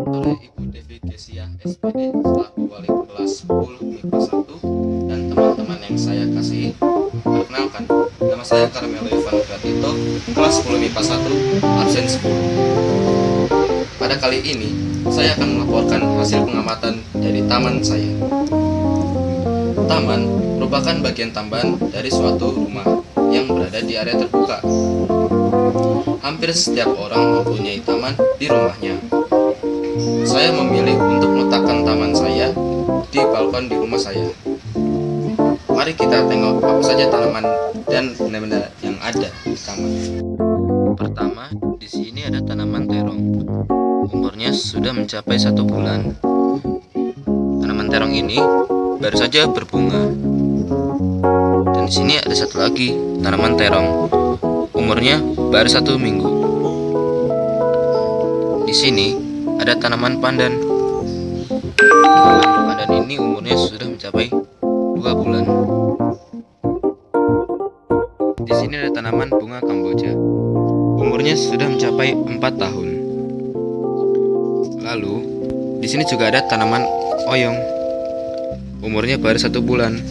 oleh Ibu Devi Kesia SPD selaku wali kelas 10 MIPA 1 dan teman-teman yang saya kasihi. Perkenalkan, nama saya Carmelo Ivan Pratito, kelas 10 MIPA 1, absen 10. Pada kali ini, saya akan melaporkan hasil pengamatan dari taman saya. Taman merupakan bagian tambahan dari suatu rumah yang berada di area terbuka. Hampir setiap orang mempunyai taman di rumahnya. Saya memilih untuk meletakkan taman saya di balkon di rumah saya. Mari kita tengok apa saja tanaman dan benda-benda yang ada di taman. Pertama, di sini ada tanaman terong. Umurnya sudah mencapai 1 bulan. Tanaman terong ini baru saja berbunga. Dan di sini ada satu lagi tanaman terong. Umurnya baru 1 minggu. Di sini ada tanaman pandan. Tanaman pandan ini umurnya sudah mencapai 2 bulan. Di sini ada tanaman bunga kamboja. Umurnya sudah mencapai 4 tahun. Lalu, di sini juga ada tanaman oyong. Umurnya baru 1 bulan.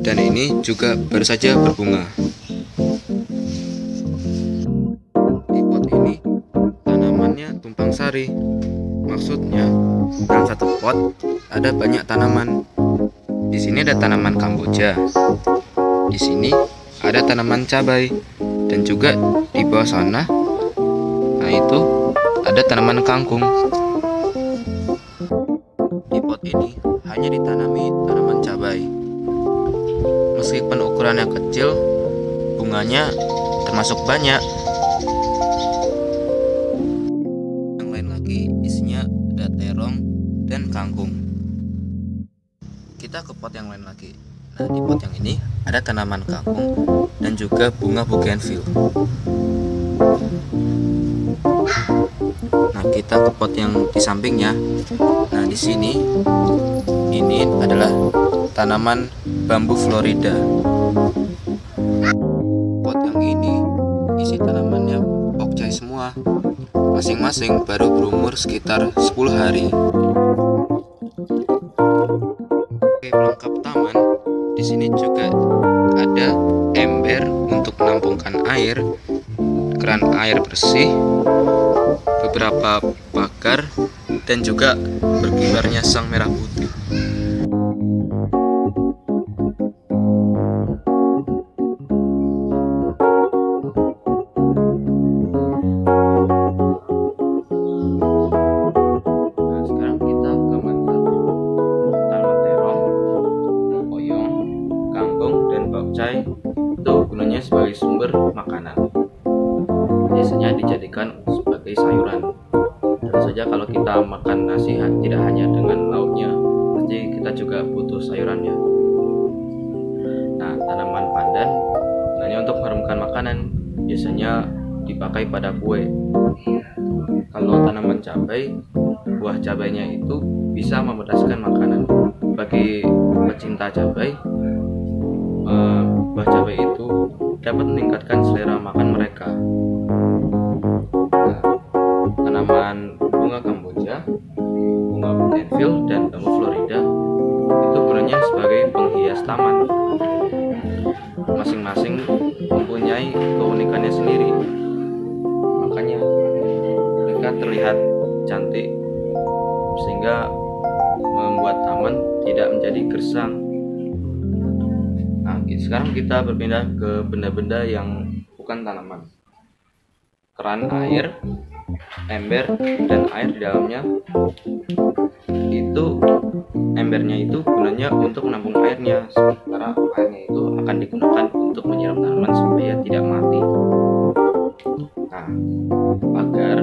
Dan ini juga baru saja berbunga. Di pot ini tanamannya tumpang sari. Maksudnya, dalam satu pot ada banyak tanaman. Di sini ada tanaman kamboja. Di sini ada tanaman cabai dan juga di bawah sana, nah itu ada tanaman kangkung. Di pot ini hanya ditanami tanaman cabai. Meskipun ukurannya kecil, bunganya termasuk banyak. Yang lain lagi isinya ada terong dan kangkung. Kita ke pot yang lain lagi. Nah, di pot yang ini ada tanaman kangkung dan juga bunga bougainville. Nah, kita ke pot yang di sampingnya. Nah, di sini ini adalah tanaman bambu Florida. Pot yang ini isi tanamannya bokcai semua. Masing-masing baru berumur sekitar 10 hari. Oke, pelengkap taman. Di sini juga ada ember untuk menampungkan air, keran air bersih, beberapa pagar, dan juga berkibarnya sang merah putih. Nah, sekarang kita ke manfaatnya. Tanaman terong, oyong, kangkung, dan bakcai itu gunanya sebagai sumber makanan. Biasanya dijadikan sebagai sayuran. Tentu saja kalau kita makan nasi tidak hanya dengan lauknya, pasti kita juga butuh sayurannya. Nah, tanaman pandan gunanya untuk mengharumkan makanan, biasanya dipakai pada kue. Kalau tanaman cabai, buah cabainya itu bisa memedaskan makanan. Bagi pecinta cabai, buah cabai itu dapat meningkatkan selera makan mereka. Nah, tanaman bunga kamboja, bunga bougainville, dan bambu Florida itu gunanya sebagai penghias taman. Masing-masing mempunyai keunikannya sendiri, makanya mereka terlihat cantik sehingga membuat taman tidak menjadi gersang. Nah, sekarang kita berpindah ke benda-benda yang bukan tanaman. Keran air, ember, dan air di dalamnya. Itu embernya itu gunanya untuk menampung airnya, sementara airnya itu akan digunakan untuk menyiram tanaman supaya tidak mati. Nah, pagar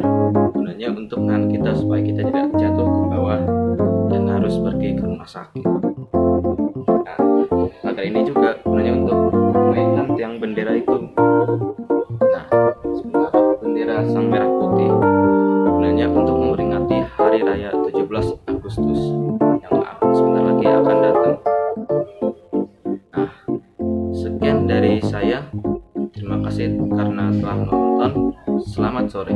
gunanya untuk menahan kita supaya kita tidak jatuh ke bawah dan harus pergi ke rumah sakit. Nah, pagar ini juga gunanya untuk mengaitkan tiang bendera itu. Nah, sementara bendera sang merah putih gunanya untuk memperingati hari raya 17 Agustus yang sebentar lagi akan datang. Nah, sekian dari saya. Terima kasih karena telah menonton. Selamat sore.